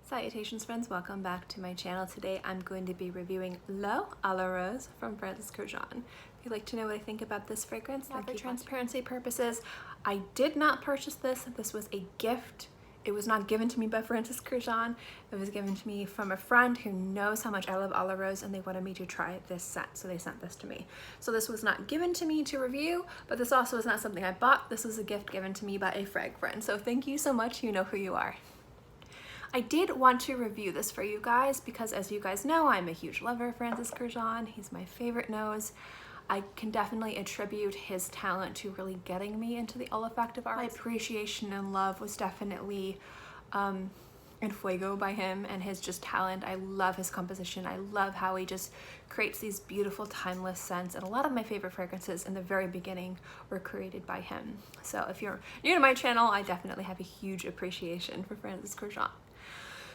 Salutations friends, welcome back to my channel. Today I'm going to be reviewing L'Eau à la Rose from Kurkdjian. If you'd like to know what I think about this fragrance, for transparency purposes, I did not purchase this. This was a gift. It was not given to me by Kurkdjian. It was given to me from a friend who knows how much I love à la Rose, and they wanted me to try this scent, so they sent this to me. So this was not given to me to review, but this also is not something I bought. This was a gift given to me by a frag friend. So thank you so much. You know who you are. I did want to review this for you guys because, as you guys know, I'm a huge lover of Kurkdjian. He's my favorite nose. I can definitely attribute his talent to really getting me into the olfactive arts. My appreciation and love was definitely in fuego by him and his just talent. I love his composition. I love how he just creates these beautiful timeless scents, and a lot of my favorite fragrances in the very beginning were created by him. So if you're new to my channel, I definitely have a huge appreciation for Kurkdjian.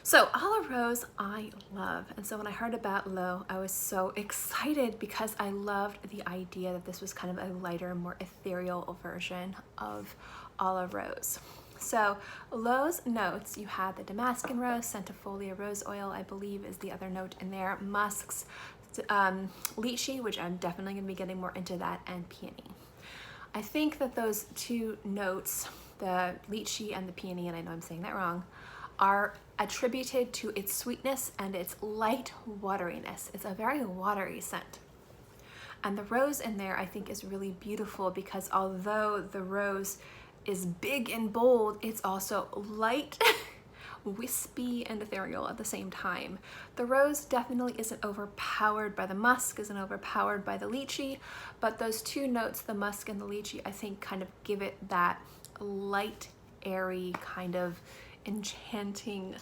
So à la Rose I love, and so when I heard about L'Eau, I was so excited because I loved the idea that this was kind of a lighter, more ethereal version of à la Rose. So L'Eau's notes, you had the Damascus rose, centifolia rose oil, I believe is the other note in there, musks, lychee, which I'm definitely going to be getting more into that, and peony. I think that those two notes, the lychee and the peony, and I know I'm saying that wrong, are attributed to its sweetness and its light wateriness. It's a very watery scent. And the rose in there I think is really beautiful because although the rose is big and bold, it's also light, wispy, and ethereal at the same time. The rose definitely isn't overpowered by the musk, isn't overpowered by the lychee, but those two notes, the musk and the lychee, I think kind of give it that light, airy kind of enchanting,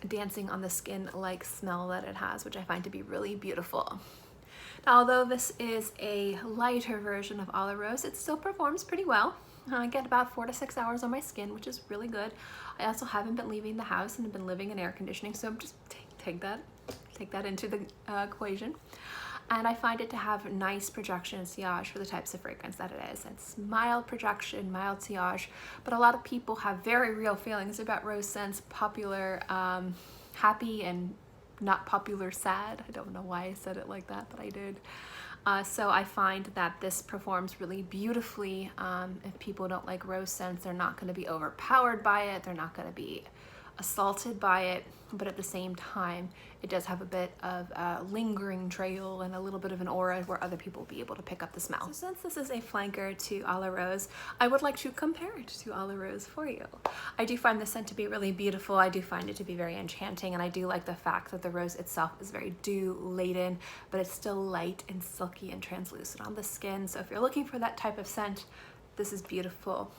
dancing on the skin like smell that it has, which I find to be really beautiful. Now, although this is a lighter version of à la Rose, it still performs pretty well. I get about 4 to 6 hours on my skin, which is really good. I also haven't been leaving the house and have been living in air conditioning, so just take that into the equation. And I find it to have nice projection and sillage for the types of fragrance that it is. It's mild projection, mild sillage, but a lot of people have very real feelings about rose scents, popular, happy, and not popular, sad. I don't know why I said it like that, but I did. So I find that this performs really beautifully. If people don't like rose scents, they're not going to be overpowered by it. They're not going to be assaulted by it, but at the same time it does have a bit of a lingering trail and a little bit of an aura where other people will be able to pick up the smell. So since this is a flanker to à la Rose, I would like to compare it to à la Rose for you. I do find the scent to be really beautiful. I do find it to be very enchanting, and I do like the fact that the rose itself is very dew laden, but it's still light and silky and translucent on the skin. So if you're looking for that type of scent, this is beautiful.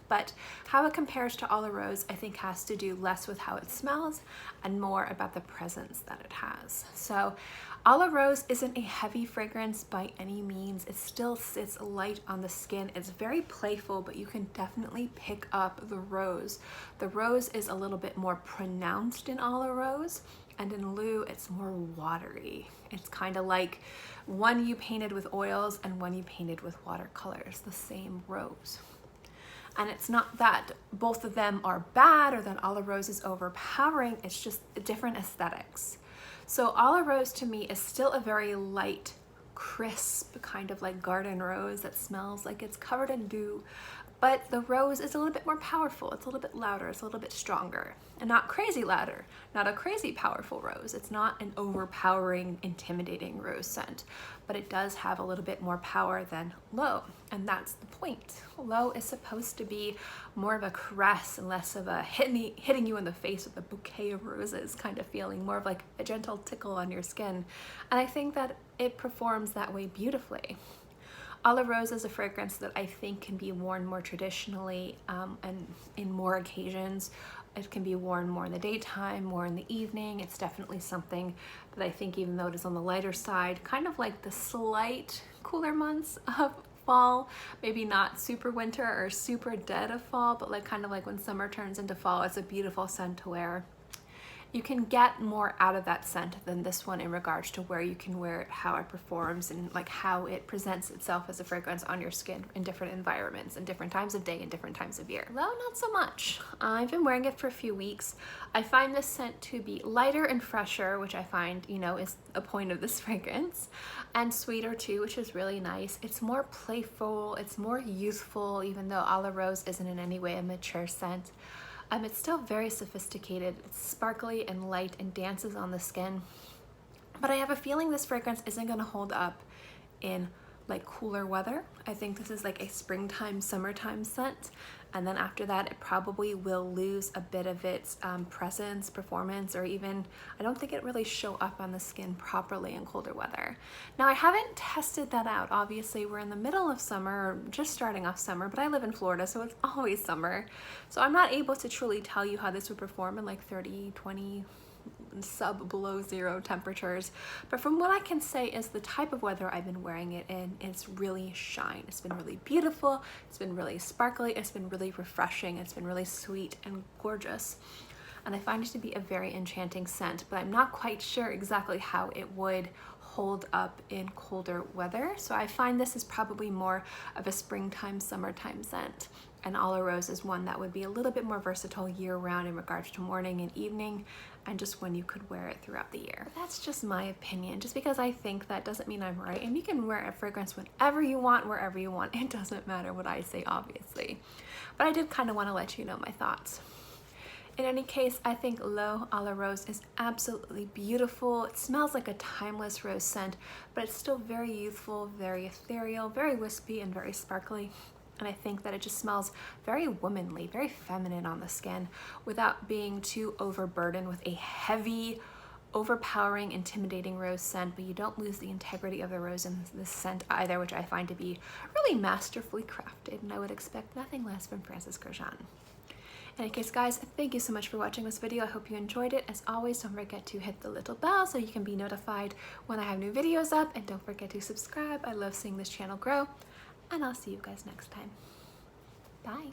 But how it compares to à la Rose, I think, has to do less with how it smells and more about the presence that it has. So à la Rose isn't a heavy fragrance by any means. It still sits light on the skin. It's very playful, but you can definitely pick up the rose. The rose is a little bit more pronounced in à la Rose, and in L'Eau it's more watery. It's kind of like one you painted with oils and one you painted with watercolors, the same rose. And it's not that both of them are bad or that à la Rose is overpowering, it's just different aesthetics. So à la Rose to me is still a very light, crisp, kind of like garden rose that smells like it's covered in dew, but the rose is a little bit more powerful. It's a little bit louder, it's a little bit stronger, and not crazy louder, not a crazy powerful rose. It's not an overpowering, intimidating rose scent, but it does have a little bit more power than L'Eau, and that's the point. L'Eau is supposed to be more of a caress and less of a hitting you in the face with a bouquet of roses kind of feeling, more of like a gentle tickle on your skin, and I think that it performs that way beautifully. À la Rose is a fragrance that I think can be worn more traditionally and in more occasions. It can be worn more in the daytime, more in the evening. It's definitely something that I think, even though it is on the lighter side, kind of like the slight cooler months of fall, maybe not super winter or super dead of fall, but like kind of like when summer turns into fall, it's a beautiful scent to wear you can get more out of that scent than this one in regards to where you can wear it, how it performs, and like how it presents itself as a fragrance on your skin in different environments and different times of day and different times of year. Low, not so much. I've been wearing it for a few weeks. I find this scent to be lighter and fresher, which I find, you know, is a point of this fragrance, and sweeter too, which is really nice. It's more playful, it's more youthful, even though A La Rose isn't in any way a mature scent. It's still very sophisticated. It's sparkly and light and dances on the skin. But I have a feeling this fragrance isn't going to hold up in like cooler weather. I think this is like a springtime, summertime scent. And then after that, it probably will lose a bit of its presence, performance, or even, I don't think it really show up on the skin properly in colder weather. Now, I haven't tested that out. Obviously, we're in the middle of summer, or just starting off summer, but I live in Florida, so it's always summer. So I'm not able to truly tell you how this would perform in like 30, 20, below zero temperatures, but from what I can say is the type of weather I've been wearing it in, it's really shine. It's been really beautiful, it's been really sparkly, it's been really refreshing, it's been really sweet and gorgeous, and I find it to be a very enchanting scent, but I'm not quite sure exactly how it would hold up in colder weather. So I find this is probably more of a springtime, summertime scent. And A La Rose is one that would be a little bit more versatile year-round in regards to morning and evening, and just when you could wear it throughout the year. But that's just my opinion. Just because I think that doesn't mean I'm right, and you can wear a fragrance whenever you want, wherever you want. It doesn't matter what I say, obviously. But I did kind of want to let you know my thoughts. In any case, I think L'Eau A La Rose is absolutely beautiful. It smells like a timeless rose scent, but it's still very youthful, very ethereal, very wispy, and very sparkly. And I think that it just smells very womanly, very feminine on the skin without being too overburdened with a heavy, overpowering, intimidating rose scent, but you don't lose the integrity of the rose in this scent either, which I find to be really masterfully crafted, and I would expect nothing less from Francis Kurkdjian. In any case, guys, thank you so much for watching this video. I hope you enjoyed it. As always, don't forget to hit the little bell so you can be notified when I have new videos up, and don't forget to subscribe. I love seeing this channel grow, and I'll see you guys next time. Bye.